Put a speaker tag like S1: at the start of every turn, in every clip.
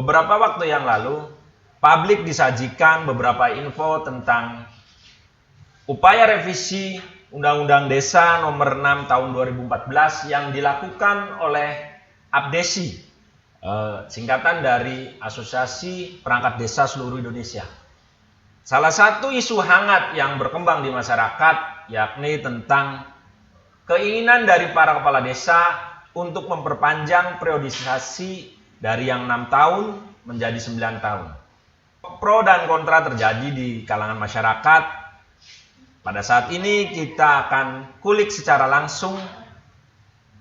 S1: beberapa waktu yang lalu, publik disajikan beberapa info tentang upaya revisi Undang-Undang Desa Nomor 6 Tahun 2014 yang dilakukan oleh APDESI, singkatan dari Asosiasi Perangkat Desa Seluruh Indonesia. Salah satu isu hangat yang berkembang di masyarakat yakni tentang keinginan dari para kepala desa untuk memperpanjang periodisasi dari yang 6 tahun menjadi 9 tahun. Pro dan kontra terjadi di kalangan masyarakat. Pada saat ini kita akan kulik secara langsung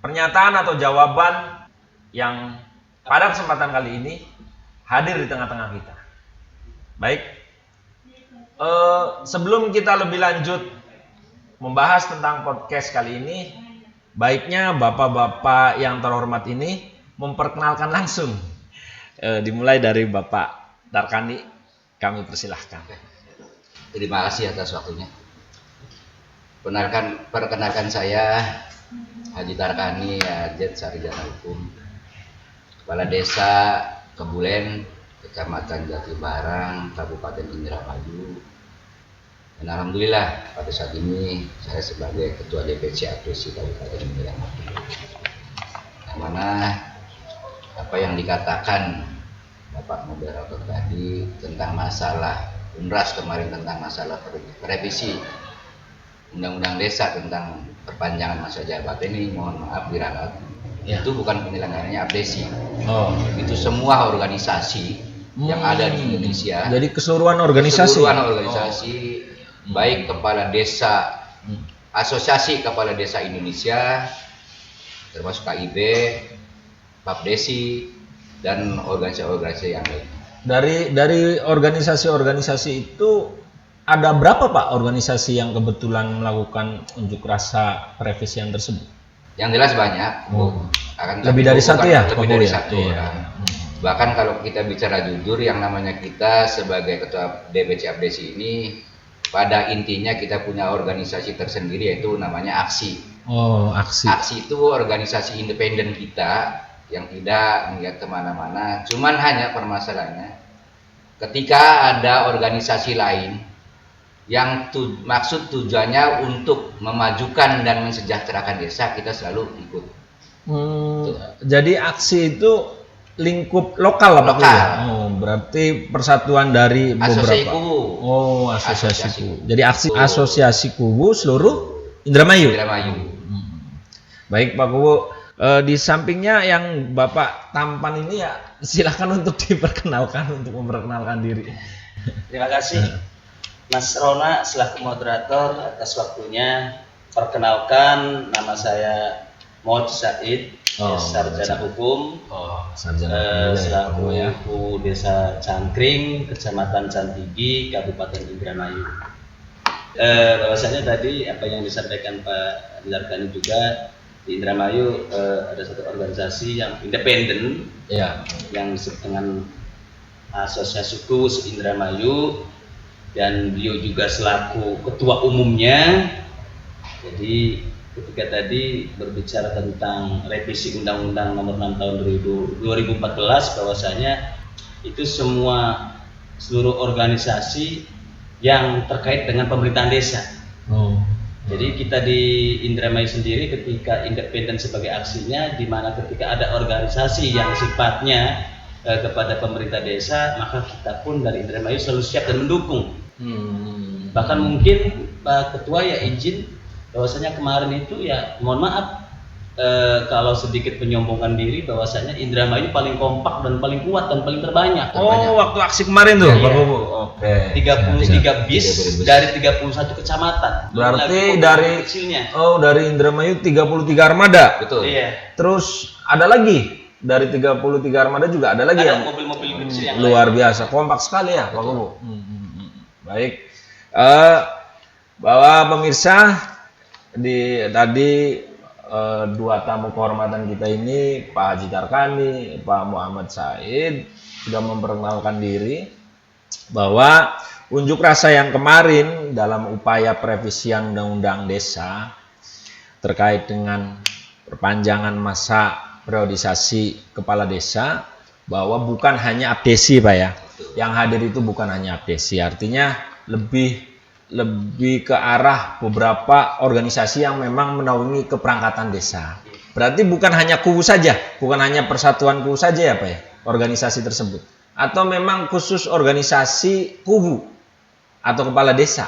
S1: pernyataan atau jawaban yang pada kesempatan kali ini hadir di tengah-tengah kita. Baik, sebelum kita lebih lanjut membahas tentang podcast kali ini, baiknya bapak-bapak yang terhormat ini memperkenalkan langsung. Dimulai dari Bapak Darkani, kami persilahkan.
S2: Terima kasih atas waktunya. Perkenalkan saya Haji Darkani Ajet, Sarjana Hukum, Kepala Desa Kebulen, Kecamatan Jatibarang, Kabupaten Indramayu. Dan alhamdulillah pada saat ini saya sebagai Ketua DPC APDESI Kabupaten Indramayu. Yang mana apa yang dikatakan Bapak Moderator tadi tentang masalah UNRAS kemarin, tentang masalah revisi Undang-Undang Desa tentang perpanjangan masa jabatan ini, mohon maaf diralat, itu bukan penyelenggaranya APDESI. Itu semua organisasi yang ada di Indonesia.
S1: Jadi keseluruhan organisasi.
S2: Baik kepala desa, Asosiasi Kepala Desa Indonesia, termasuk KIB, PAPDESI, dan organisasi-organisasi yang lain.
S1: Dari organisasi-organisasi itu ada berapa Pak organisasi yang kebetulan melakukan unjuk rasa perevisian tersebut?
S2: Yang jelas banyak.
S1: Lebih dari satu ya?
S2: Lebih dari satu.
S1: Iya.
S2: Bahkan kalau kita bicara jujur, yang namanya kita sebagai Ketua DPC APDESI ini, pada intinya kita punya organisasi tersendiri, yaitu namanya AKSI.
S1: AKSI.
S2: AKSI itu organisasi independen kita yang tidak melihat kemana-mana. Cuman hanya permasalahannya, ketika ada organisasi lain yang maksud tujuannya untuk memajukan dan mensejahterakan desa, kita selalu ikut.
S1: Jadi AKSI itu lingkup lokal Pak? Berarti persatuan dari
S2: Asosiasi
S1: beberapa.
S2: Kubu.
S1: Asosiasi Kubu. Jadi Asosiasi Kubu seluruh Indramayu. Baik Pak Kubu, di sampingnya yang Bapak tampan ini ya, silakan untuk memperkenalkan diri.
S3: Terima kasih Mas Rona selaku moderator atas waktunya. Perkenalkan, nama saya Mod Said, Sarjana Hukum, selaku Desa Cangkring, Kecamatan Cantigi, Kabupaten Indramayu. Bahwasanya tadi apa yang disampaikan Pak Darkani juga, di Indramayu ada satu organisasi yang independen, yang disebut dengan Asosiasi Kubu Indramayu, dan beliau juga selaku ketua umumnya. Jadi ketika tadi berbicara tentang revisi Undang-Undang Nomor 6 Tahun 2014, bahwasanya itu seluruh organisasi yang terkait dengan pemerintahan desa. Jadi kita di Indramayu sendiri ketika independen sebagai aksinya, di mana ketika ada organisasi yang sifatnya kepada pemerintah desa, maka kita pun dari Indramayu selalu siap dan mendukung. Bahkan mungkin Pak Ketua ya izin, bahwasanya kemarin itu ya mohon maaf kalau sedikit penyombongan diri, bahwasanya Indramayu paling kompak dan paling kuat dan paling terbanyak.
S1: Waktu aksi kemarin tuh Pak Kubu.
S3: 33 bis dari 31 kecamatan.
S1: Berarti dari Indramayu 33 armada.
S2: Betul.
S3: Iya.
S1: Terus ada lagi dari 33 armada juga ada lagi yang
S3: mobil-mobil kecil yang
S1: luar
S3: lain.
S1: biasa, kompak sekali ya Pak Kubu. Baik, bahwa pemirsa tadi dua tamu kehormatan kita ini, Pak Haji Darkani, Pak Muhammad Said, sudah memperkenalkan diri bahwa unjuk rasa yang kemarin dalam upaya perevisian Undang-Undang Desa terkait dengan perpanjangan masa periodisasi kepala desa bahwa bukan hanya abdesi Pak ya. Yang hadir itu bukan hanya abdesi, artinya lebih ke arah beberapa organisasi yang memang menaungi keperangkatan desa. Berarti bukan hanya KUU saja, bukan hanya persatuan KUU saja ya Pak ya, organisasi tersebut. Atau memang khusus organisasi KUU atau kepala desa?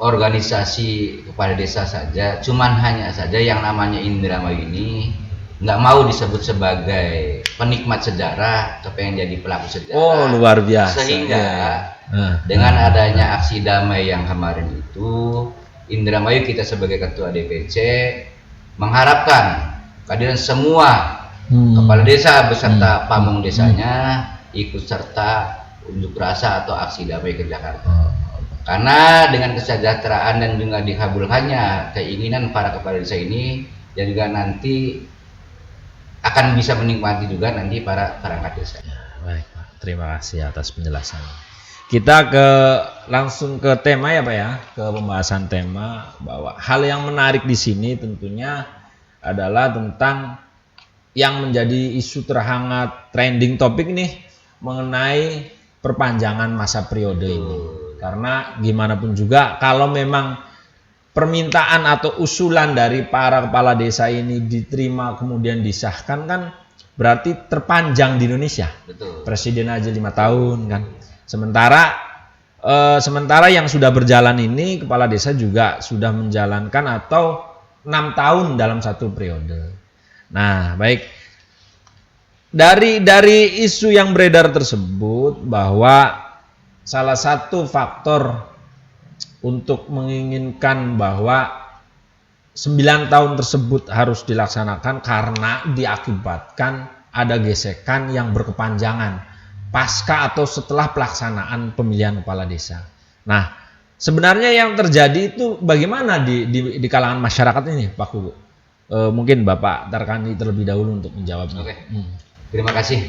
S2: Organisasi kepala desa saja, cuman hanya saja yang namanya Indramayu ini nggak mau disebut sebagai penikmat sejarah, kepengen jadi pelaku sejarah.
S1: Oh, luar biasa.
S2: Sehingga dengan adanya aksi damai yang kemarin itu, Indramayu kita sebagai ketua DPC mengharapkan kehadiran semua kepala desa beserta pamong desanya ikut serta unjuk rasa atau aksi damai ke Jakarta. Karena dengan kesejahteraan dan juga dikabulkannya keinginan para kepala desa ini, dan juga nanti akan bisa menikmati juga nanti para perangkat desa.
S1: Baik Pak, terima kasih atas penjelasannya. Kita langsung ke tema ya Pak ya, ke pembahasan tema, bahwa hal yang menarik di sini tentunya adalah tentang yang menjadi isu terhangat trending topik nih mengenai perpanjangan masa periode ini. Karena gimana pun juga kalau memang permintaan atau usulan dari para kepala desa ini diterima kemudian disahkan, kan berarti terpanjang di Indonesia.
S2: Betul.
S1: Presiden aja 5 tahun kan. Sementara yang sudah berjalan ini kepala desa juga sudah menjalankan atau 6 tahun dalam satu periode. Nah, baik. Dari isu yang beredar tersebut bahwa salah satu faktor untuk menginginkan bahwa 9 tahun tersebut harus dilaksanakan karena diakibatkan ada gesekan yang berkepanjangan pasca atau setelah pelaksanaan pemilihan kepala desa. Nah, sebenarnya yang terjadi itu bagaimana di kalangan masyarakat ini, Pak Kubu? Mungkin Bapak Darkani terlebih dahulu untuk menjawabnya.
S2: Oke. Terima kasih.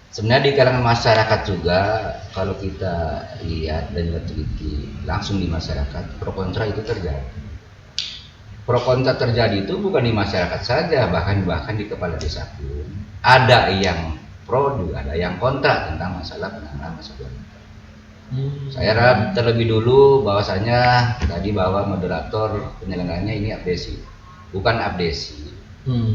S2: Sebenarnya di kalangan masyarakat juga, kalau kita lihat dan teliti langsung di masyarakat, pro kontra itu terjadi. Pro kontra terjadi itu bukan di masyarakat saja, bahkan di kepala desa pun ada yang pro juga ada yang kontra tentang masalah penanganan masa periode. Saya harap terlebih dulu bahwasanya tadi bahwa moderator penyelenggaranya ini abdesi, bukan abdesi.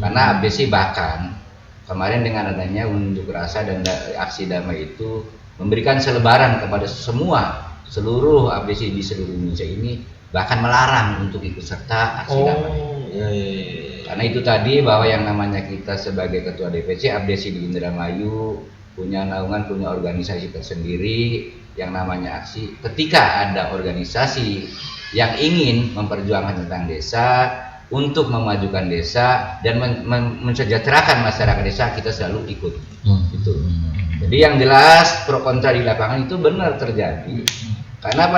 S2: Karena abdesi bahkan kemarin dengan adanya unjuk rasa dan aksi damai itu memberikan selebaran kepada seluruh abdesi di seluruh Indonesia ini, bahkan melarang untuk ikut serta aksi damai. Karena itu tadi bahwa yang namanya kita sebagai ketua DPC abdesi di Indramayu punya naungan, punya organisasi tersendiri yang namanya aksi. Ketika ada organisasi yang ingin memperjuangkan tentang desa, untuk memajukan desa dan mensejahterakan masyarakat desa, kita selalu ikut. Itu. Jadi yang jelas pro kontra di lapangan itu benar terjadi. Karena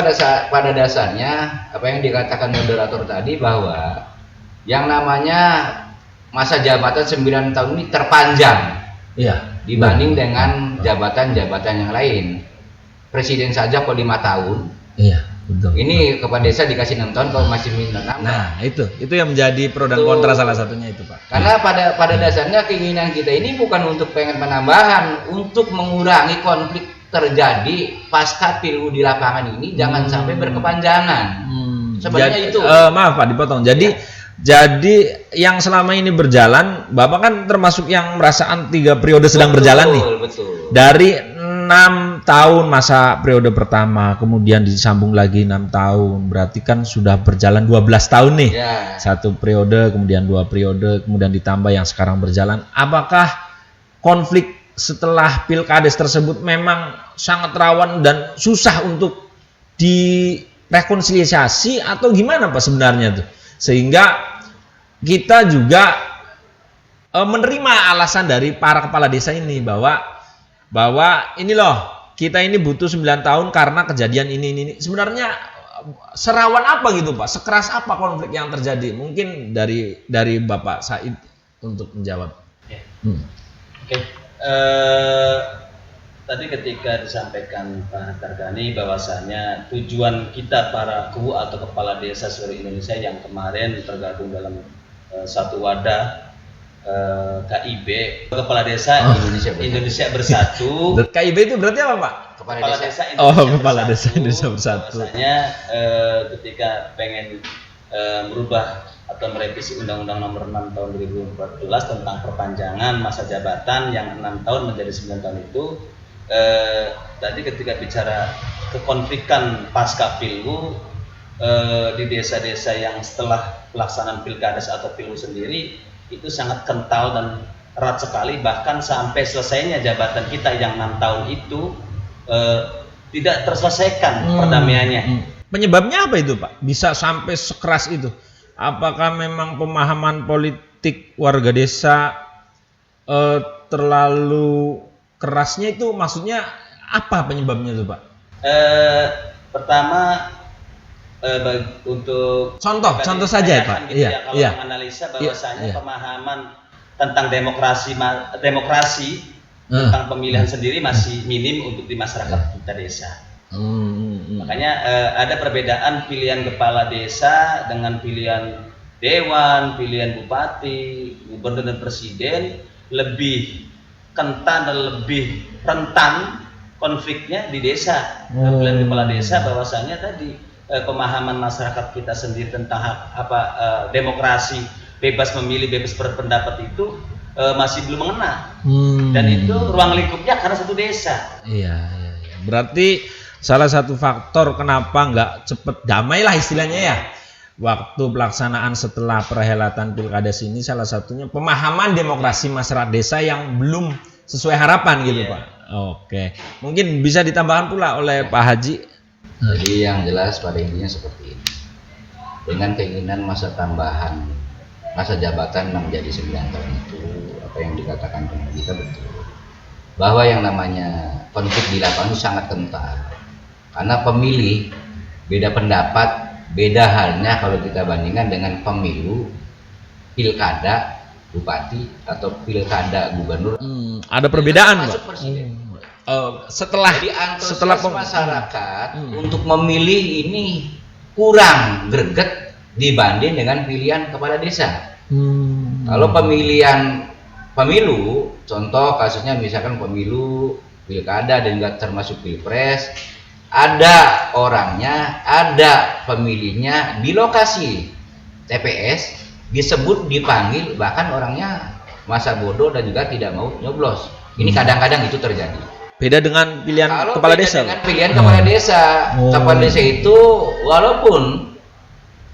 S2: pada dasarnya apa yang dikatakan moderator tadi bahwa yang namanya masa jabatan 9 tahun ini terpanjang. Iya. Dibanding dengan jabatan-jabatan yang lain. Presiden saja kok 5 tahun. Iya. Betul. Ini kepala desa dikasih 6 tahun kalau masih minta 6.
S1: Nah, itu yang menjadi pro dan kontra salah satunya itu, Pak.
S2: Karena pada dasarnya keinginan kita ini bukan untuk pengen penambahan, untuk mengurangi konflik terjadi pasca pilu di lapangan ini jangan sampai berkepanjangan. Sebenarnya itu.
S1: Maaf Pak, dipotong. Jadi yang selama ini berjalan, Bapak kan termasuk yang merasaan 3 periode sedang berjalan nih.
S2: Betul.
S1: Dari 6 tahun masa periode pertama, kemudian disambung lagi 6 tahun, berarti kan sudah berjalan 12 tahun nih. Satu periode, kemudian 2 periode, kemudian ditambah yang sekarang berjalan. Apakah konflik setelah pilkades tersebut memang sangat rawan dan susah untuk direkonsiliasi atau gimana Pak sebenarnya tuh? Sehingga kita juga menerima alasan dari para kepala desa ini bahwa ini loh, kita ini butuh 9 tahun karena kejadian ini. Sebenarnya serawan apa gitu Pak? Sekeras apa konflik yang terjadi? Mungkin dari Bapak Said untuk menjawab.
S3: Oke. Tadi ketika disampaikan Pak Dargani bahwasanya tujuan kita para KUU atau kepala desa seluruh Indonesia yang kemarin tergabung dalam satu wadah KIB, Kepala Desa Indonesia Bersatu.
S1: KIB itu berarti apa, Pak?
S3: Kepala Desa
S1: Kepala Desa Indonesia Bersatu.
S3: Bahwasanya ketika pengen merubah atau merevisi Undang-Undang Nomor 6 Tahun 2014 tentang perpanjangan masa jabatan yang 6 tahun menjadi 9 tahun itu, tadi ketika bicara kekonflikan pasca Pilgub di desa-desa yang setelah pelaksanaan pilkades atau Pilgub sendiri itu sangat kental dan erat sekali, bahkan sampai selesainya jabatan kita yang 6 tahun itu tidak terselesaikan perdamaiannya.
S1: Penyebabnya apa itu, Pak? Bisa sampai sekeras itu? Apakah memang pemahaman politik warga desa terlalu kerasnya itu? Maksudnya apa penyebabnya itu, Pak?
S3: Pertama, untuk
S1: contoh saja, Pak.
S3: Gitu ya, kalau menganalisa bahwasanya pemahaman tentang demokrasi tentang pemilihan sendiri masih minim untuk di masyarakat kita desa. Makanya ada perbedaan pilihan kepala desa dengan pilihan dewan, pilihan bupati, gubernur dan presiden, lebih kental dan lebih rentan konfliknya di desa. Pilihan kepala desa bahwasanya tadi pemahaman masyarakat kita sendiri tentang demokrasi, bebas memilih, bebas berpendapat itu masih belum mengena. Dan itu ruang lingkupnya karena satu desa.
S1: Iya. Berarti salah satu faktor kenapa nggak cepet damai lah istilahnya ya, waktu pelaksanaan setelah perhelatan pilkades ini, salah satunya pemahaman demokrasi masyarakat desa yang belum sesuai harapan gitu, Pak. Oke, mungkin bisa ditambahkan pula oleh Pak Haji.
S2: Jadi yang jelas pada intinya seperti ini, dengan keinginan masa tambahan masa jabatan menjadi 9 tahun itu, apa yang dikatakan teman kita betul, bahwa yang namanya konflik di lapangan itu sangat kental. Karena pemilih beda pendapat, beda halnya kalau kita bandingkan dengan pemilu pilkada bupati atau pilkada gubernur.
S1: Ada perbedaan, Pak.
S2: Setelah masyarakat untuk memilih ini kurang greget dibanding dengan pilihan kepala desa. Kalau pemilu, contoh kasusnya misalkan pemilu pilkada dan juga termasuk pilpres, ada orangnya, ada pemilihnya di lokasi TPS, disebut, dipanggil, bahkan orangnya masa bodoh dan juga tidak mau nyoblos. Ini kadang-kadang itu terjadi.
S1: Beda dengan pilihan kepala desa.
S2: Dengan pilihan kepala desa, kepala desa itu walaupun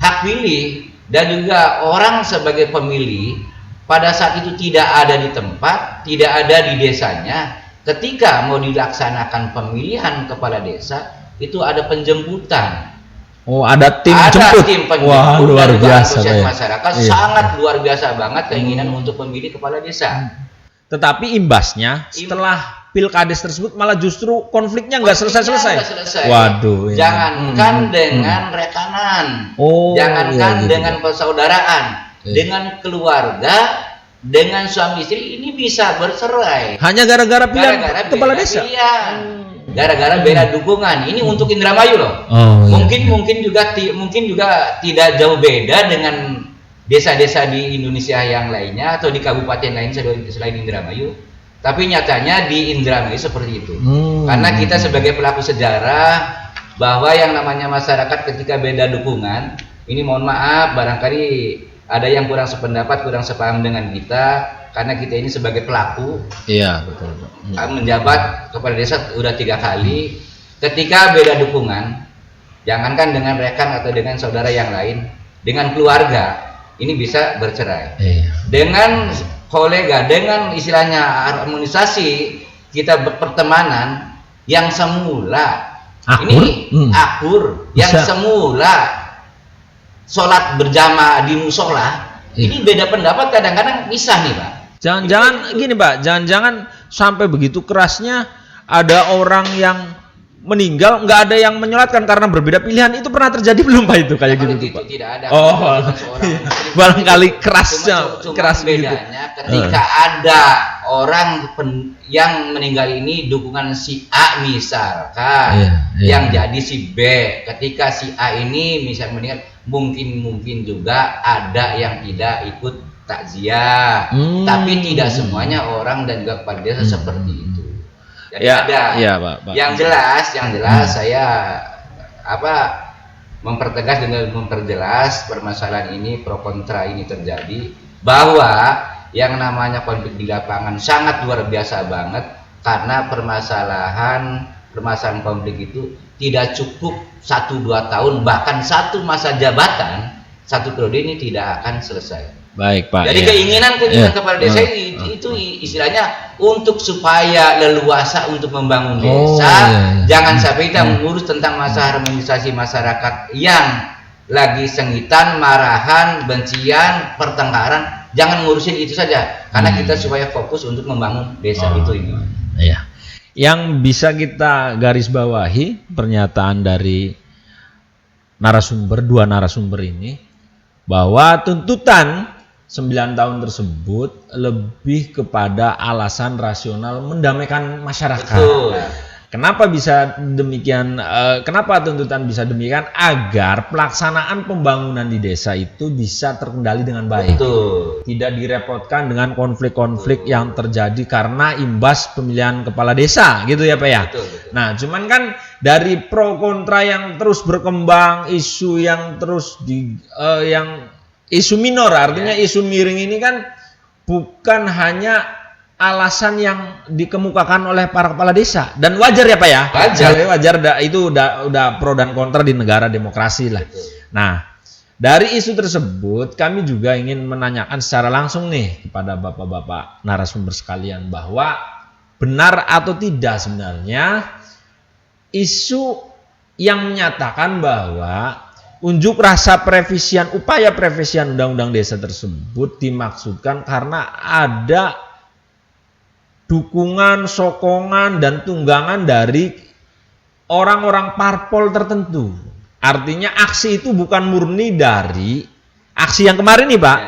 S2: hak pilih dan juga orang sebagai pemilih pada saat itu tidak ada di tempat, tidak ada di desanya. Ketika mau dilaksanakan pemilihan kepala desa, itu ada penjemputan.
S1: Ada tim jemput.
S2: Tim penjemput.
S1: Wah, luar biasa.
S2: Masyarakat sangat luar biasa banget keinginan untuk memilih kepala desa.
S1: Tetapi imbasnya setelah pilkades tersebut malah justru konfliknya nggak selesai. Waduh.
S2: Jangankan dengan rekanan, jangankan dengan persaudaraan, dengan keluarga, dengan suami istri ini bisa bercerai.
S1: Hanya gara-gara pilihan kepala desa.
S2: Gara-gara beda dukungan. Ini untuk Indramayu loh. Mungkin juga tidak jauh beda dengan desa-desa di Indonesia yang lainnya atau di kabupaten lain selain Indramayu. Tapi nyatanya di Indramayu seperti itu. Karena kita sebagai pelaku sejarah bahwa yang namanya masyarakat ketika beda dukungan, ini mohon maaf barangkali ada yang kurang sependapat, kurang sepaham dengan kita, karena kita ini sebagai pelaku.
S1: Iya, betul.
S2: Menjabat kepala desa udah 3 kali. Ketika beda dukungan, jangankan dengan rekan atau dengan saudara yang lain, dengan keluarga ini bisa bercerai. Dengan kolega, dengan istilahnya harmonisasi kita berpertemanan yang semula akur, yang semula sholat berjamaah di musola, ini beda pendapat kadang-kadang pisah nih, Pak.
S1: Jangan-jangan gini, Pak, jangan-jangan sampai begitu kerasnya ada orang yang meninggal, nggak ada yang menyolatkan karena berbeda pilihan. Itu pernah terjadi belum, Pak, itu kayak gitu, Pak?
S2: Tidak ada.
S1: Barangkali kerasnya, keras
S2: bedanya ketika ada orang yang meninggal ini dukungan si A misalkan, yang jadi si B. Ketika si A ini misalnya meninggal, mungkin juga ada yang tidak ikut takziah, tapi tidak semuanya orang dan juga kepala desa seperti itu. Jadi ada.
S1: Ya, Pak.
S2: Yang jelas saya mempertegas dengan memperjelas permasalahan ini, pro kontra ini terjadi, bahwa yang namanya konflik di lapangan sangat luar biasa banget, karena permasalahan konflik itu tidak cukup 1-2 tahun, bahkan satu masa jabatan, satu periode ini tidak akan selesai.
S1: Baik, Pak.
S2: Jadi keinginan kepala desa itu istilahnya untuk supaya leluasa untuk membangun desa, jangan sampai kita mengurus tentang masalah harmonisasi masyarakat yang lagi sengitan, marahan, bencian, pertengkaran, jangan ngurusin itu saja, karena kita supaya fokus untuk membangun desa itu ini.
S1: Iya. Yang bisa kita garis bawahi pernyataan dari dua narasumber ini, bahwa tuntutan 9 tahun tersebut lebih kepada alasan rasional mendamaikan masyarakat.
S2: Betul.
S1: Kenapa bisa demikian? Kenapa tuntutan bisa demikian? Agar pelaksanaan pembangunan di desa itu bisa terkendali dengan baik.
S2: Betul.
S1: Tidak direpotkan dengan konflik-konflik yang terjadi karena imbas pemilihan kepala desa, gitu ya Pak ya.
S2: Betul.
S1: Nah, cuman kan dari pro kontra yang terus berkembang, isu yang terus isu minor, artinya isu miring ini kan bukan hanya alasan yang dikemukakan oleh para kepala desa, dan wajar ya Pak ya. Wajar. Itu udah pro dan kontra di negara demokrasi lah.
S2: Betul.
S1: Nah, dari isu tersebut kami juga ingin menanyakan secara langsung nih kepada bapak-bapak narasumber sekalian, bahwa benar atau tidak sebenarnya isu yang menyatakan bahwa unjuk rasa upaya previsian undang-undang desa tersebut dimaksudkan karena ada dukungan, sokongan, dan tunggangan dari orang-orang parpol tertentu. Artinya aksi itu bukan murni dari aksi yang kemarin nih Pak.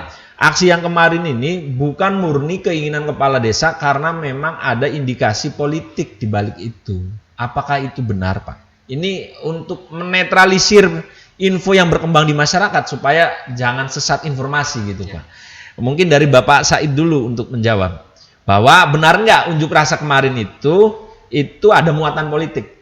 S1: Aksi yang kemarin ini bukan murni keinginan kepala desa, karena memang ada indikasi politik di balik itu. Apakah itu benar Pak? Ini untuk menetralisir info yang berkembang di masyarakat supaya jangan sesat informasi gitu Pak. Mungkin dari Bapak Said dulu untuk menjawab. Bahwa benar nggak unjuk rasa kemarin itu ada muatan politik?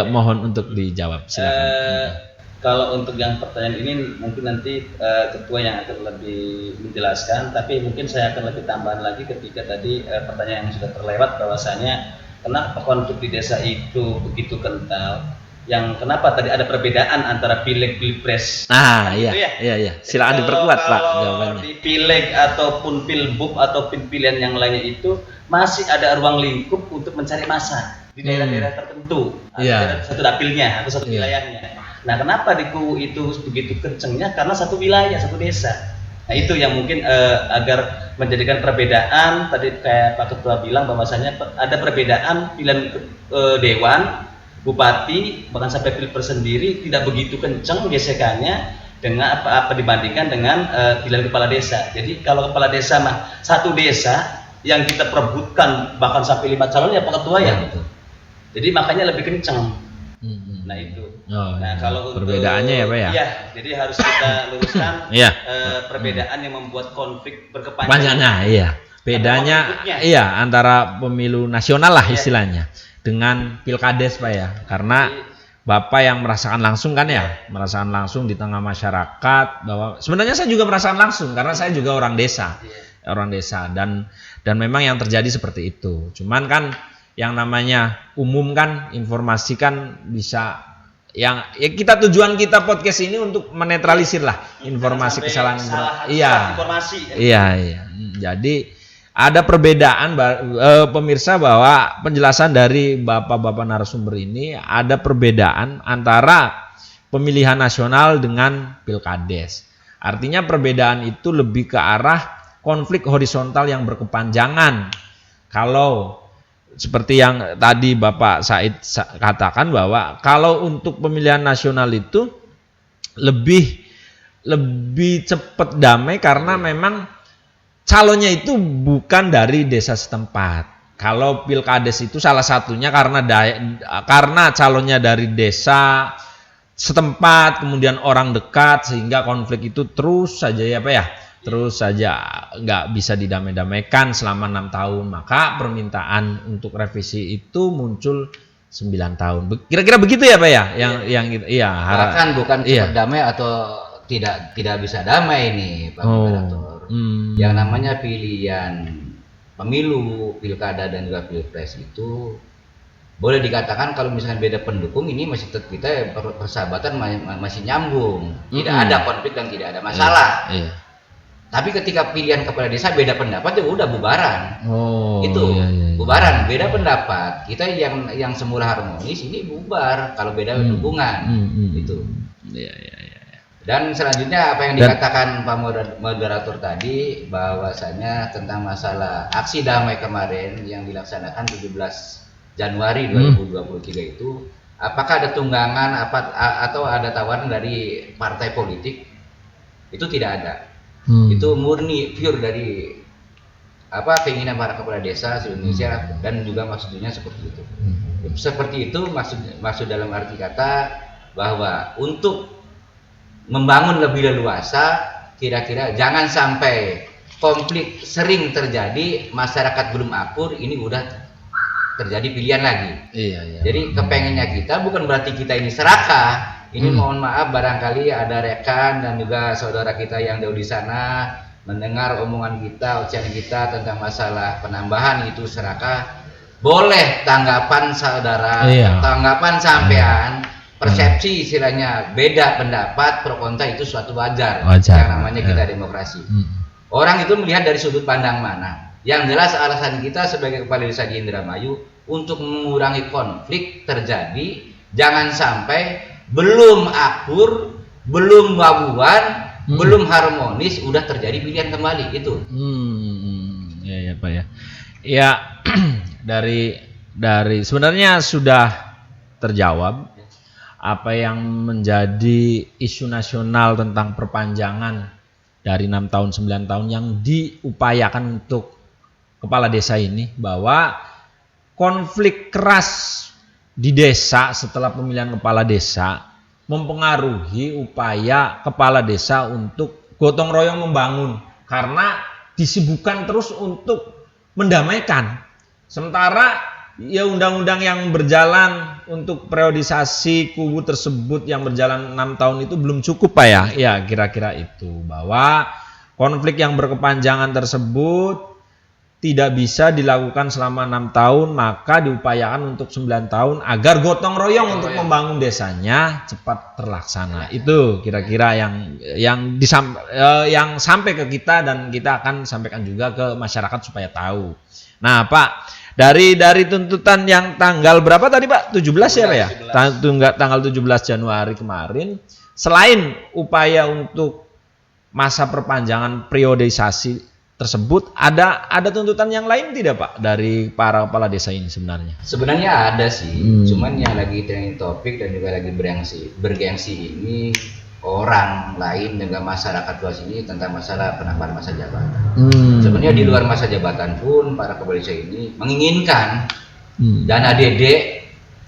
S1: Mohon untuk dijawab, silakan.
S3: Kalau untuk yang pertanyaan ini mungkin nanti ketua yang akan lebih menjelaskan, tapi mungkin saya akan lebih tambahan lagi ketika tadi pertanyaan yang sudah terlewat, bahwasanya kenapa konflik di desa itu begitu kental, yang kenapa tadi ada perbedaan antara pileg pilpres.
S1: Nah,
S3: gitu
S1: iya. Silakan diperkuat Pak jawabannya.
S3: Di pileg ataupun pilbub atau pilihan yang lainnya itu masih ada ruang lingkup untuk mencari massa di daerah-daerah tertentu, atau satu dapilnya atau satu wilayahnya. Nah, kenapa di KUU itu begitu kencengnya? Karena satu wilayah, satu desa. Nah, itu yang mungkin agar menjadikan perbedaan. Tadi kayak Pak Ketua bilang bahwasanya ada perbedaan pilihan dewan, bupati, bahkan sampai pilpres sendiri tidak begitu kencang gesekannya dengan apa dibandingkan dengan pilihan kepala desa. Jadi kalau kepala desa mah satu desa yang kita perebutkan bahkan sampai 5 calon ya Pak Ketua ya.
S2: Betul.
S3: Jadi makanya lebih kencang. Nah itu. Kalau
S1: perbedaannya ya Pak ya.
S3: Iya, jadi harus kita luruskan perbedaan yang membuat konflik berkepanjangan.
S1: Nah, iya. Bedanya antara pemilu nasional lah istilahnya dengan pilkades Pak ya. Karena Bapak yang merasakan langsung kan ya, merasakan langsung di tengah masyarakat, bahwa sebenarnya saya juga merasakan langsung karena saya juga orang desa. Orang desa, dan memang yang terjadi seperti itu. Cuman kan yang namanya umum kan, informasi kan bisa kita tujuan kita podcast ini untuk menetralisir lah informasi kesalahan
S3: informasi.
S1: Iya. Jadi ada perbedaan pemirsa, bahwa penjelasan dari bapak-bapak narasumber ini ada perbedaan antara pemilihan nasional dengan pilkades. Artinya perbedaan itu lebih ke arah konflik horizontal yang berkepanjangan. Kalau seperti yang tadi Bapak Said katakan, bahwa kalau untuk pemilihan nasional itu lebih cepat damai karena memang calonnya itu bukan dari desa setempat. Kalau pilkades itu salah satunya karena calonnya dari desa, setempat, kemudian orang dekat, sehingga konflik itu terus saja ya Pak ya, terus saja nggak bisa didamai-damaikan selama 6 tahun. Maka permintaan untuk revisi itu muncul 9 tahun. Kira-kira begitu ya Pak ya? Iya.
S2: Bahkan bukan
S1: iya.
S2: cepat damai atau tidak bisa damai nih Pak Moderator. Yang namanya pilihan pemilu, pilkada dan juga pilpres itu boleh dikatakan kalau misalnya beda pendukung ini masih tetap kita persahabatan masih nyambung, tidak ada konflik dan tidak ada masalah.
S1: Iya.
S2: Tapi ketika pilihan kepala desa beda pendapat ya udah bubaran.
S1: Iya.
S2: Bubaran, beda pendapat. Kita yang semula harmonis ini bubar kalau beda dukungan. Itu.
S1: Iya.
S2: Dan selanjutnya apa yang dikatakan Pak Moderator tadi bahwasanya tentang masalah aksi damai kemarin yang dilaksanakan 17 Januari 2023 itu, apakah ada tunggangan atau ada tawaran dari partai politik? Itu tidak ada. Itu murni pure dari keinginan para kepala desa seluruh Indonesia dan juga maksudnya seperti itu. Seperti itu maksud dalam arti kata bahwa untuk membangun lebih leluasa, kira-kira jangan sampai konflik sering terjadi, masyarakat belum akur, ini udah terjadi pilihan lagi. Iya. Jadi kepengennya kita bukan berarti kita ini serakah. Ini mohon maaf barangkali ada rekan dan juga saudara kita yang jauh di sana mendengar omongan kita, ocehan kita tentang masalah penambahan itu serakah. Boleh tanggapan saudara, tanggapan sampean, persepsi istilahnya beda pendapat, pro kontra itu suatu wajar. Yang namanya kita demokrasi. Orang itu melihat dari sudut pandang mana. Yang jelas alasan kita sebagai kepala desa di Indramayu untuk mengurangi konflik terjadi, jangan sampai belum akur, belum wabuan, belum harmonis, udah terjadi pilihan kembali itu.
S1: Ya Pak ya. Ya dari sebenarnya sudah terjawab apa yang menjadi isu nasional tentang perpanjangan dari 6 tahun 9 tahun yang diupayakan untuk kepala desa ini, bahwa konflik keras di desa setelah pemilihan kepala desa mempengaruhi upaya kepala desa untuk gotong royong membangun karena disibukkan terus untuk mendamaikan. Sementara ya undang-undang yang berjalan untuk periodisasi kubu tersebut yang berjalan 6 tahun itu belum cukup Pak ya. Ya kira-kira itu, bahwa konflik yang berkepanjangan tersebut tidak bisa dilakukan selama 6 tahun, maka diupayakan untuk 9 tahun agar gotong royong untuk membangun desanya cepat terlaksana. Itu kira-kira yang sampai ke kita dan kita akan sampaikan juga ke masyarakat supaya tahu. Nah Pak, dari tuntutan yang tanggal berapa tadi Pak? 17 ya Pak ya? Tanggal 17 Januari kemarin, selain upaya untuk masa perpanjangan periodisasi tersebut, ada tuntutan yang lain tidak Pak dari para kepala desa ini sebenarnya?
S2: Sebenarnya ada sih, cuman yang lagi trending topik dan juga lagi bergengsi ini orang lain dengan masyarakat luas ini tentang masalah penambahan masa jabatan. Sebenarnya di luar masa jabatan pun para kepala desa ini menginginkan dana DD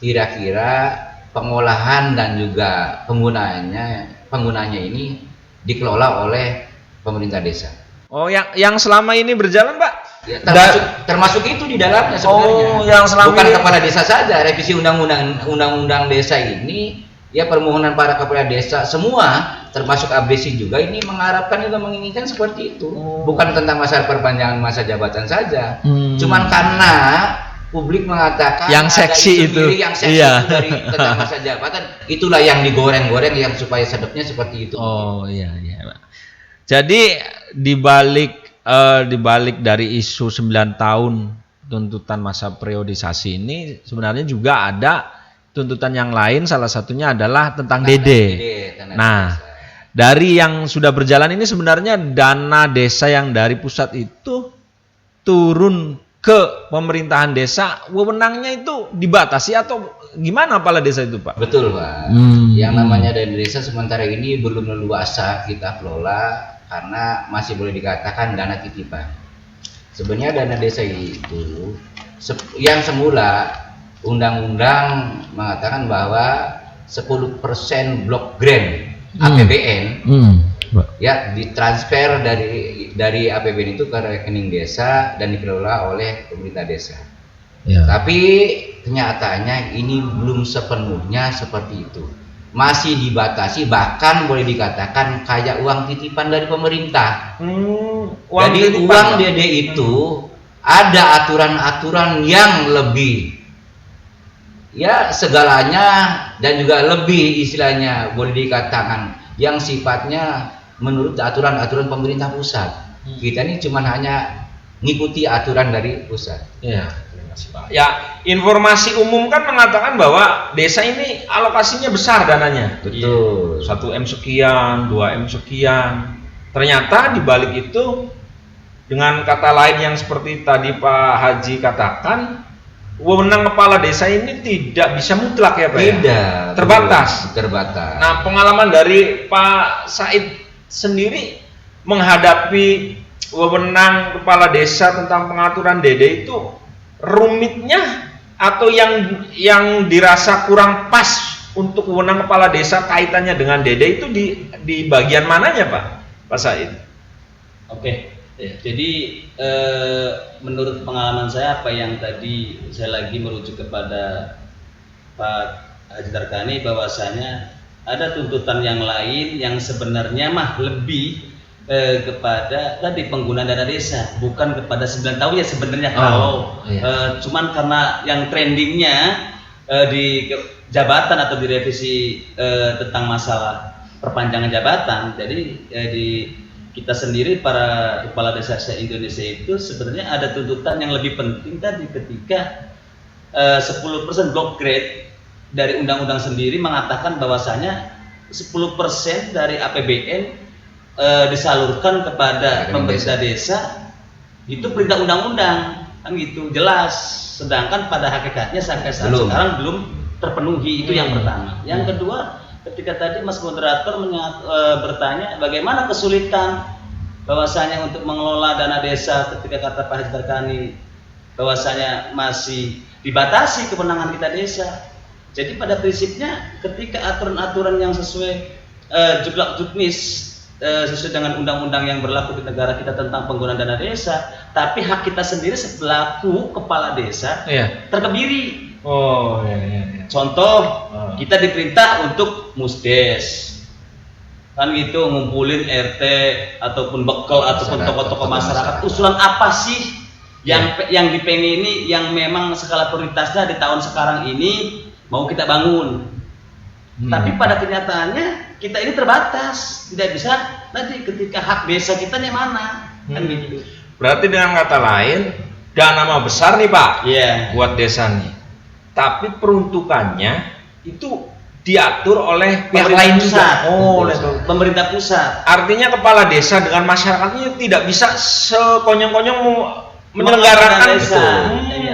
S2: kira-kira pengolahan dan juga penggunanya ini dikelola oleh pemerintah desa.
S1: Oh, yang selama ini berjalan Pak?
S2: Ya, termasuk itu di dalamnya sebenarnya.
S1: Oh, yang selama
S2: bukan
S1: ini
S2: kepala desa saja, revisi undang-undang desa ini, ya permohonan para kepala desa semua, termasuk ABSI juga ini mengharapkan juga menginginkan seperti itu. Bukan tentang masalah perpanjangan masa jabatan saja. Cuman karena publik mengatakan
S1: yang seksi itu,
S2: dari tentang masa jabatan, itulah yang digoreng-goreng yang supaya sedapnya seperti itu.
S1: Oh iya Pak. Jadi dibalik dari isu 9 tahun tuntutan masa periodisasi ini sebenarnya juga ada tuntutan yang lain, salah satunya adalah tentang DD. Nah, dari yang sudah berjalan ini sebenarnya dana desa yang dari pusat itu turun ke pemerintahan desa, wewenangnya itu dibatasi atau gimana kepala desa itu Pak?
S2: Betul Pak. Yang namanya dana desa sementara ini belum leluasa kita kelola karena masih boleh dikatakan dana titipan. Sebenarnya dana desa itu yang semula undang-undang mengatakan bahwa 10% blok grant APBN ya ditransfer dari APBN itu ke rekening desa dan dikelola oleh pemerintah desa. Ya. Tapi kenyataannya ini belum sepenuhnya seperti itu. Masih dibatasi, bahkan boleh dikatakan kayak uang titipan dari pemerintah. Jadi uang DD itu ada aturan-aturan yang lebih ya segalanya dan juga lebih istilahnya boleh dikatakan yang sifatnya menurut aturan-aturan pemerintah pusat. Kita ini cuma hanya ngikuti aturan dari pusat.
S1: Ya, terima kasih Pak. Ya, informasi umum kan mengatakan bahwa desa ini alokasinya besar dananya.
S2: Betul.
S1: 1M sekian, 2M sekian. Ternyata di balik itu dengan kata lain yang seperti tadi Pak Haji katakan, wewenang kepala desa ini tidak bisa mutlak ya Pak?
S2: Tidak.
S1: Terbatas.
S2: Terbatas.
S1: Nah, pengalaman dari Pak Said sendiri menghadapi wewenang kepala desa tentang pengaturan DD itu rumitnya atau yang dirasa kurang pas untuk wewenang kepala desa kaitannya dengan DD itu di bagian mananya Pak Said?
S3: Oke. Ya, jadi menurut pengalaman saya apa yang tadi saya lagi merujuk kepada Pak Haji Darkani bahwasanya ada tuntutan yang lain yang sebenarnya mah lebih kepada tadi penggunaan dana desa, bukan kepada 9 tahun ya sebenarnya cuman karena yang trendingnya di jabatan atau di revisi tentang masalah perpanjangan jabatan. Jadi kita sendiri para kepala desa se-Indonesia itu sebenarnya ada tuntutan yang lebih penting tadi ketika 10% block grade dari undang-undang sendiri mengatakan bahwasanya 10% dari APBN disalurkan kepada pemerintah desa itu perintah undang-undang kan gitu jelas, sedangkan pada hakikatnya sampai sekarang belum terpenuhi. Itu yang pertama. Yang kedua, ketika tadi Mas moderator bertanya bagaimana kesulitan bahwasanya untuk mengelola dana desa ketika kata Pak Haji Darkani bahwasanya masih dibatasi kewenangan kita desa. Jadi pada prinsipnya ketika aturan-aturan yang sesuai juklak juknis sesuai dengan undang-undang yang berlaku di negara kita tentang penggunaan dana desa, tapi hak kita sendiri selaku kepala desa terkebiri. Contoh, kita diperintah untuk musdes, kan gitu, ngumpulin RT ataupun bekal ataupun tokoh-tokoh masyarakat. Usulan apa sih yang dipengini yang memang skala prioritasnya di tahun sekarang ini mau kita bangun? Tapi pada kenyataannya kita ini terbatas, tidak bisa nanti ketika hak desa kita yang mana, kan gitu.
S1: Berarti dengan kata lain, dana mah besar nih Pak, buat desa nih. Tapi peruntukannya itu diatur oleh pihak lain juga.
S3: Oleh pemerintah pusat.
S1: Artinya kepala desa dengan masyarakatnya tidak bisa sekonyong-konyong menyelenggarakan
S3: desa.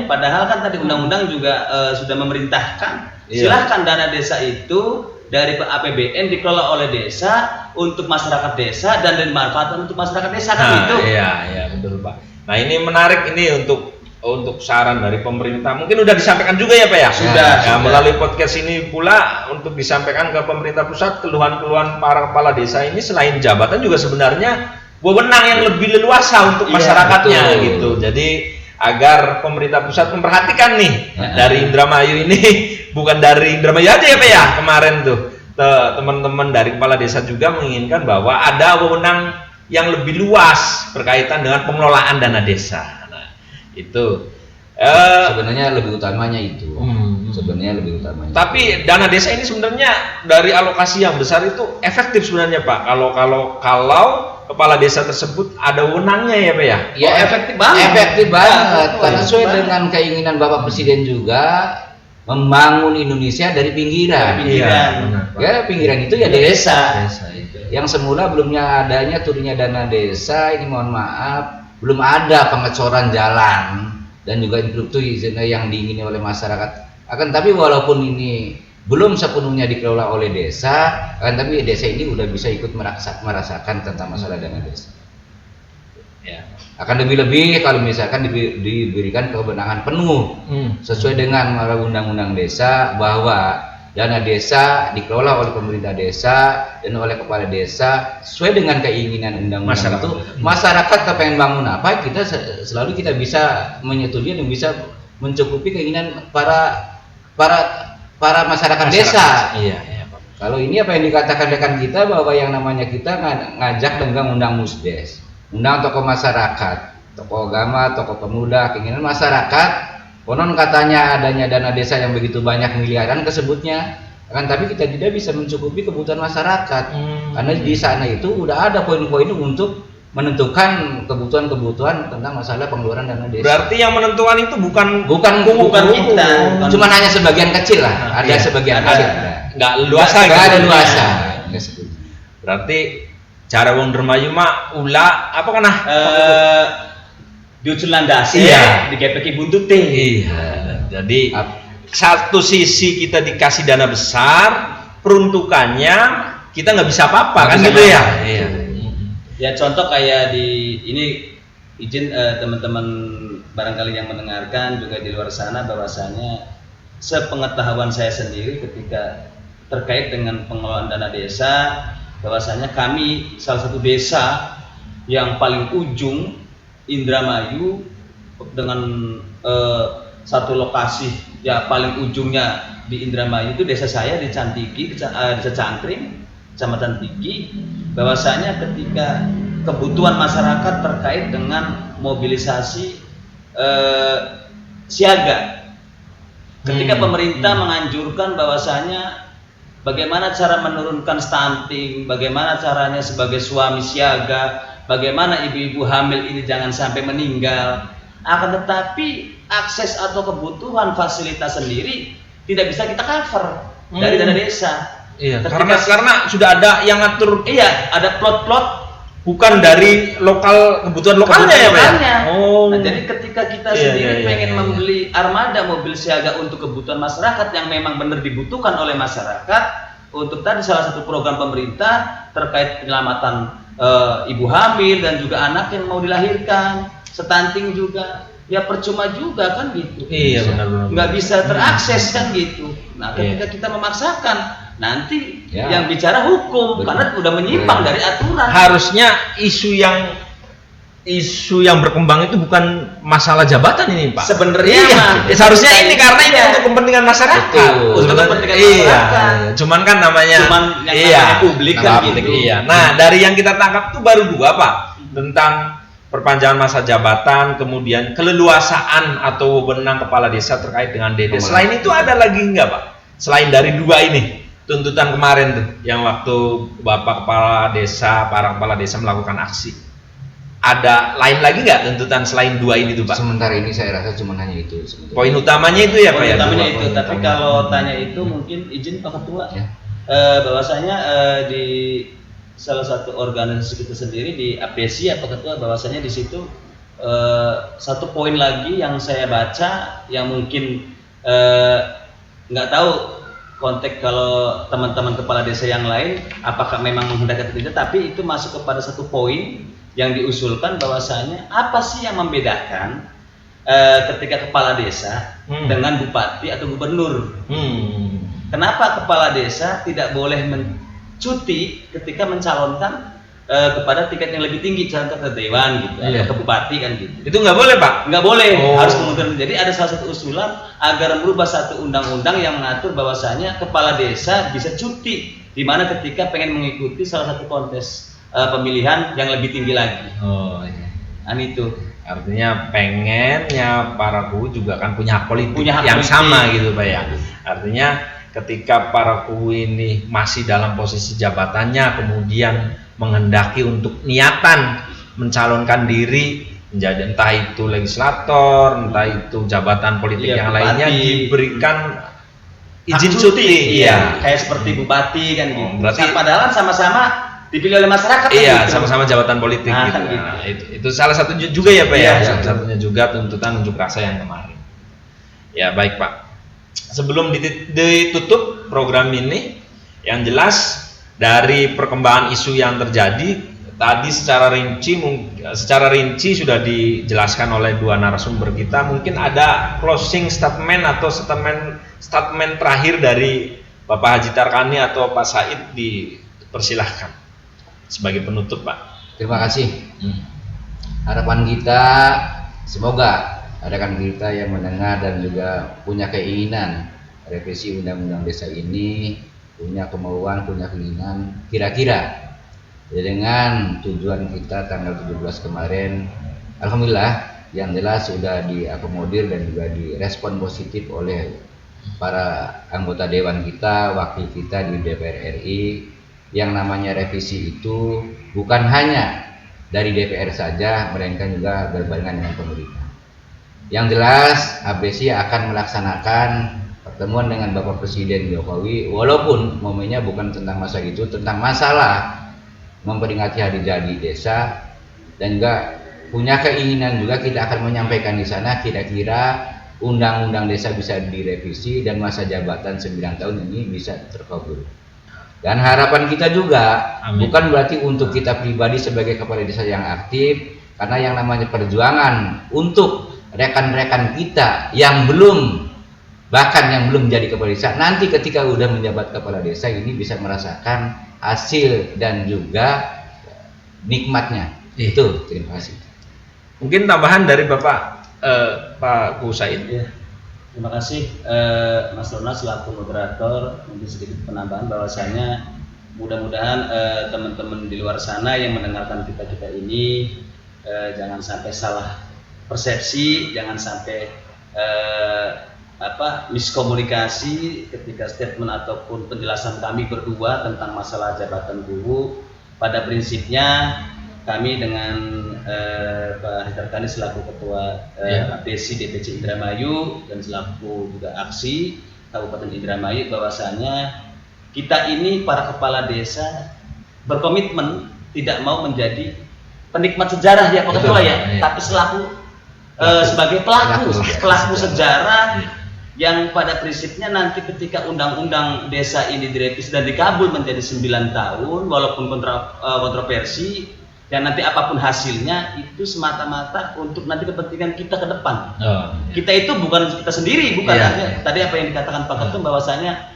S3: Padahal kan tadi undang-undang juga sudah memerintahkan silahkan dana desa itu dari APBN dikelola oleh desa untuk masyarakat desa dan dimanfaatkan untuk masyarakat desa kan gitu.
S1: Iya betul Pak. Nah ini menarik ini untuk saran dari pemerintah. Mungkin sudah disampaikan juga ya Pak ya?
S3: Sudah.
S1: Melalui podcast ini pula untuk disampaikan ke pemerintah pusat keluhan-keluhan para kepala desa ini selain jabatan juga sebenarnya wewenang yang lebih leluasa untuk masyarakatnya gitu. Jadi agar pemerintah pusat memperhatikan nih dari Indramayu ini, bukan dari Indramayu aja ya Pak ya, kemarin tuh teman-teman dari kepala desa juga menginginkan bahwa ada wewenang yang lebih luas berkaitan dengan pengelolaan dana desa. Nah, itu
S2: sebenarnya lebih utamanya itu. Sebenarnya lebih utamanya.
S1: Tapi dana desa ini sebenarnya dari alokasi yang besar itu efektif sebenarnya Pak. Kalau kepala desa tersebut ada wewenangnya ya Pak ya?
S2: Ya efektif banget. Karena sesuai dengan keinginan Bapak Presiden juga membangun Indonesia dari pinggiran. Pinggiran itu ya desa. Yang semula belumnya adanya turunnya dana desa, ini mohon maaf belum ada pengecoran jalan dan juga infrastruktur yang diingini oleh masyarakat. Akan tapi walaupun ini belum sepenuhnya dikelola oleh desa, tapi desa ini udah bisa ikut merasakan tentang masalah dana desa. Akan lebih-lebih kalau misalkan diberikan kewenangan penuh sesuai dengan undang-undang desa bahwa dana desa dikelola oleh pemerintah desa dan oleh kepala desa sesuai dengan keinginan undang-undang itu. Masyarakat kepengen bangun apa, kita selalu kita bisa menyetujui dan bisa mencukupi keinginan para masyarakat desa.
S1: Iya.
S2: Kalau ini apa yang dikatakan rekan kita bahwa yang namanya kita ngajak tenggang undang musdes, undang tokoh masyarakat, tokoh agama, tokoh pemuda, keinginan masyarakat. Konon katanya adanya dana desa yang begitu banyak miliaran kesebutnya, kan, tapi kita tidak bisa mencukupi kebutuhan masyarakat. Karena di sana itu udah ada poin-poin untuk menentukan kebutuhan-kebutuhan tentang masalah pengeluaran dana desa.
S1: Berarti yang menentukan itu bukan
S2: kita, cuma hanya sebagian kecil lah. Ada sebagian
S1: nggak luasa.
S2: Nggak ada luasa.
S1: Berarti cara wong dermayu mah ulah apa kana?
S3: Diucul landasi digepeki buntut teh.
S1: Iya. Jadi satu sisi kita dikasih dana besar, peruntukannya kita nggak bisa apa-apa kan gitu ya. Iya.
S3: Ya contoh kayak di ini, izin teman-teman barangkali yang mendengarkan juga di luar sana, bahwasanya sepengetahuan saya sendiri ketika terkait dengan pengelolaan dana desa, bahwasanya kami salah satu desa yang paling ujung Indramayu dengan satu lokasi ya paling ujungnya di Indramayu itu desa saya di Cantigi, desa Cangkring, Kecamatan Tigi, bahwasanya ketika kebutuhan masyarakat terkait dengan mobilisasi siaga, ketika pemerintah menganjurkan bahwasanya bagaimana cara menurunkan stunting, bagaimana caranya sebagai suami siaga, bagaimana ibu-ibu hamil ini jangan sampai meninggal, akan tetapi akses atau kebutuhan fasilitas sendiri tidak bisa kita cover dari dana desa.
S1: Iya, karena sudah ada yang ngatur.
S3: Iya, ada plot-plot
S1: bukan dari kebutuhan lokalnya ya, Pak.
S3: Nah, jadi ketika kita sendiri pengen membeli armada mobil siaga untuk kebutuhan masyarakat yang memang benar dibutuhkan oleh masyarakat, untuk tadi salah satu program pemerintah terkait penyelamatan ibu hamil dan juga anak yang mau dilahirkan, stunting juga, ya percuma juga kan gitu.
S1: Iya, benar.
S3: Nggak bisa terakses kan gitu. Nah, ketika kita memaksakan, nanti yang bicara hukum karena udah menyimpang dari aturan.
S1: Harusnya isu yang berkembang itu bukan masalah jabatan ini, Pak.
S3: Sebenarnya
S1: seharusnya ini karena ini untuk kepentingan masyarakat.
S3: Untuk kepentingan masyarakat.
S1: Cuman kan namanya
S3: publik kan gitu.
S1: Iya. Nah, dari yang kita tangkap tuh baru dua, Pak. Tentang perpanjangan masa jabatan, kemudian keleluasaan atau wewenang kepala desa terkait dengan DD. Selain itu ada lagi enggak, Pak? Selain dari dua ini, tuntutan kemarin tuh yang waktu Bapak Kepala Desa, para kepala desa melakukan aksi. Ada lain lagi nggak tuntutan selain dua ini tuh, Pak?
S2: Sementara ini saya rasa cuma hanya itu.
S1: Poin utamanya itu ya, Pak?
S3: Poin utamanya itu. Tapi kalau tanya itu mungkin izin Pak Ketua, bahwasanya di salah satu organisasi kita sendiri di APSI ya Pak Ketua, bahwasanya di situ satu poin lagi yang saya baca yang mungkin nggak tahu konteks kalau teman-teman kepala desa yang lain apakah memang menghendaki atau tidak, tapi itu masuk kepada satu poin yang diusulkan bahwasanya apa sih yang membedakan ketika kepala desa dengan bupati atau gubernur. Kenapa kepala desa tidak boleh mencuti ketika mencalonkan kepada tiket yang lebih tinggi, contoh ke dewan gitu, atau ke bupati kan gitu.
S1: Itu nggak boleh, Pak?
S3: Nggak boleh, harus kemudian. Jadi ada salah satu usulan agar merubah satu undang-undang yang mengatur bahwasanya kepala desa bisa cuti di mana ketika pengen mengikuti salah satu kontes pemilihan yang lebih tinggi lagi.
S1: Oh iya.
S3: Itu
S1: artinya pengennya para kubu juga kan punya hak politik yang
S3: politik
S1: sama gitu, Pak ya. Artinya ketika para kubu ini masih dalam posisi jabatannya kemudian menghendaki untuk niatan mencalonkan diri menjadi entah itu legislator, entah itu jabatan politik yang lainnya, diberikan izin cuti.
S3: Iya, kayak seperti bupati kan gitu.
S1: Berarti
S3: padahal sama-sama dipilih oleh masyarakat.
S1: Iya, sama-sama jabatan politik gitu. Nah, itu salah satu juga ya, Pak ya. Salah satunya juga tuntutan unjuk rasa yang kemarin. Ya, baik, Pak. Sebelum ditutup program ini, yang jelas dari perkembangan isu yang terjadi tadi secara rinci sudah dijelaskan oleh dua narasumber kita. Mungkin ada closing statement atau statement terakhir dari Bapak Haji Tarkani atau Pak Said dipersilahkan sebagai penutup, Pak.
S2: Terima kasih. Harapan kita semoga rekan kita yang mendengar dan juga punya keinginan revisi undang-undang desa ini, punya kemauan, punya keinginan, kira-kira dengan tujuan kita tanggal 17 kemarin, alhamdulillah yang jelas sudah diakomodir dan juga direspon positif oleh para anggota dewan kita, wakil kita di DPR RI. Yang namanya revisi itu bukan hanya dari DPR saja, melainkan juga berbarengan dengan pemerintah. Yang jelas ABC akan melaksanakan pertemuan dengan Bapak Presiden Jokowi, walaupun momennya bukan tentang masa itu, tentang masalah memperingati hari jadi desa, dan juga punya keinginan juga kita akan menyampaikan di sana kira-kira undang-undang desa bisa direvisi dan masa jabatan 9 tahun ini bisa terkabul. Dan harapan kita juga bukan berarti untuk kita pribadi sebagai kepala desa yang aktif, karena yang namanya perjuangan untuk rekan-rekan kita yang belum, bahkan yang belum jadi kepala desa, nanti ketika udah menjabat kepala desa ini bisa merasakan hasil dan juga nikmatnya. Itu, terima kasih.
S1: Mungkin tambahan dari Bapak Pak Said.
S3: Ya, terima kasih Mas Rona selaku moderator. Mungkin sedikit penambahan bahwasanya mudah-mudahan teman-teman di luar sana yang mendengarkan kita ini jangan sampai salah persepsi, jangan sampai miskomunikasi ketika statement ataupun penjelasan kami berdua tentang masalah jabatan guru. Pada prinsipnya kami dengan Pak Haji Tarkani selaku Ketua APSI DPC Indramayu dan selaku juga aksi Kabupaten Indramayu, bahwasanya kita ini para kepala desa berkomitmen tidak mau menjadi penikmat sejarah ya Pak Ketua ya, tapi selaku sebagai pelaku sejarah yang pada prinsipnya nanti ketika undang-undang desa ini direvisi dan dikabul menjadi 9 tahun walaupun kontroversi, dan nanti apapun hasilnya itu semata-mata untuk nanti kepentingan kita ke depan. Kita itu bukan kita sendiri, bukan. Tadi apa yang dikatakan Pak Ketum bahwasanya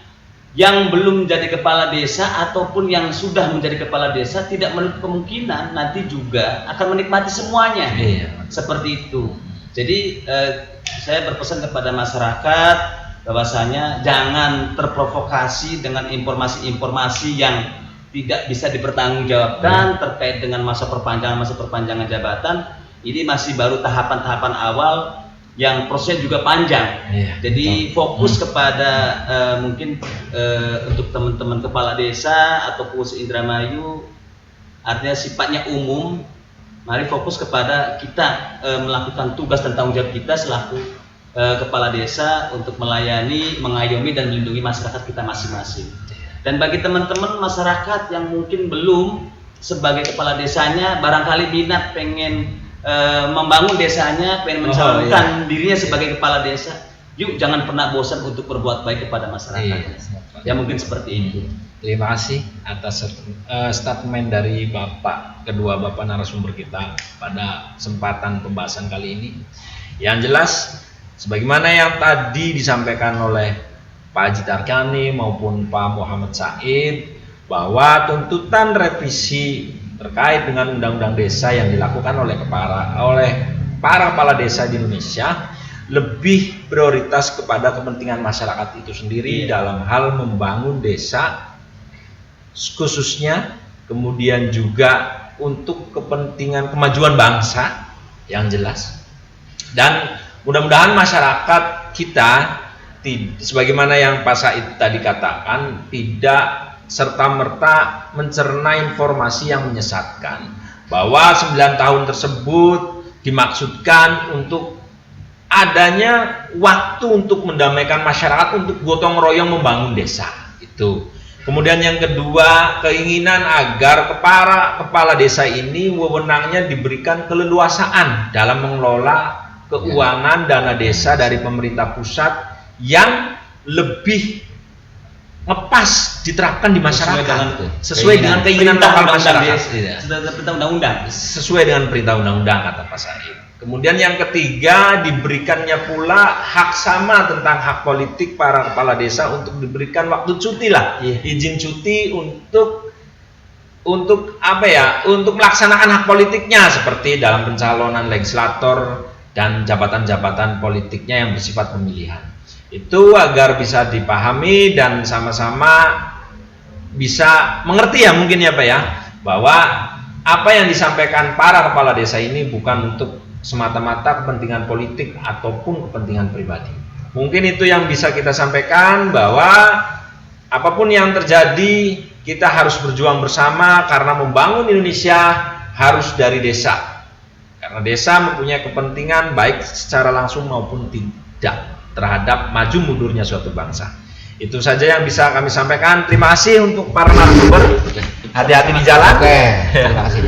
S3: yang belum menjadi kepala desa ataupun yang sudah menjadi kepala desa tidak menutup kemungkinan nanti juga akan menikmati semuanya. Seperti itu. Jadi saya berpesan kepada masyarakat bahwasanya jangan terprovokasi dengan informasi-informasi yang tidak bisa dipertanggungjawabkan terkait dengan masa perpanjangan jabatan. Ini masih baru tahapan-tahapan awal yang prosesnya juga panjang. Jadi fokus kepada mungkin untuk teman-teman kepala desa atau pengurus Indramayu, artinya sifatnya umum. Mari fokus kepada kita melakukan tugas dan tanggung jawab kita selaku kepala desa untuk melayani, mengayomi dan melindungi masyarakat kita masing-masing. Dan bagi teman-teman masyarakat yang mungkin belum sebagai kepala desanya, barangkali minat pengen membangun desanya, pengen mencalonkan dirinya sebagai kepala desa, yuk jangan pernah bosan untuk berbuat baik kepada masyarakat. Ya mungkin seperti itu.
S1: Terima kasih atas statement dari kedua Bapak narasumber kita pada kesempatan pembahasan kali ini. Yang jelas, sebagaimana yang tadi disampaikan oleh Pak Haji Tarkani maupun Pak Muhammad Said, bahwa tuntutan revisi terkait dengan undang-undang desa yang dilakukan oleh para kepala desa di Indonesia lebih prioritas kepada kepentingan masyarakat itu sendiri dalam hal membangun desa khususnya, kemudian juga untuk kepentingan kemajuan bangsa yang jelas. Dan mudah-mudahan masyarakat kita, sebagaimana yang Pak Said tadi katakan, tidak serta-merta mencerna informasi yang menyesatkan bahwa 9 tahun tersebut dimaksudkan untuk adanya waktu untuk mendamaikan masyarakat, untuk gotong royong membangun desa. Itu. Kemudian yang kedua, keinginan agar kepala desa ini wewenangnya diberikan keleluasaan dalam mengelola keuangan dana desa dari pemerintah pusat yang lebih ngepas diterapkan di masyarakat sesuai dengan keinginan lokal masyarakat,
S3: undang-undang.
S1: sesuai dengan perintah undang-undang kata Pak Said. Kemudian yang ketiga, diberikannya pula hak sama tentang hak politik para kepala desa untuk diberikan waktu cuti lah, izin cuti untuk apa ya? Untuk melaksanakan hak politiknya seperti dalam pencalonan legislator dan jabatan-jabatan politiknya yang bersifat pemilihan. Itu agar bisa dipahami dan sama-sama bisa mengerti ya mungkin ya Pak ya, bahwa apa yang disampaikan para kepala desa ini bukan untuk semata-mata kepentingan politik ataupun kepentingan pribadi. Mungkin itu yang bisa kita sampaikan, bahwa apapun yang terjadi kita harus berjuang bersama karena membangun Indonesia harus dari desa. Karena desa mempunyai kepentingan baik secara langsung maupun tidak terhadap maju mundurnya suatu bangsa. Itu saja yang bisa kami sampaikan. Terima kasih untuk para narasumber. Hati-hati di jalan.
S2: Oke, terima kasih.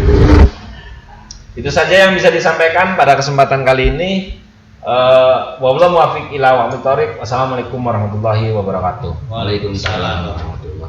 S1: Itu saja yang bisa disampaikan pada kesempatan kali ini. Wabillahi muwaffiq ila aqwamit thoriq. Wassalamualaikum warahmatullahi wabarakatuh.
S3: Waalaikumsalam warahmatullahi wabarakatuh.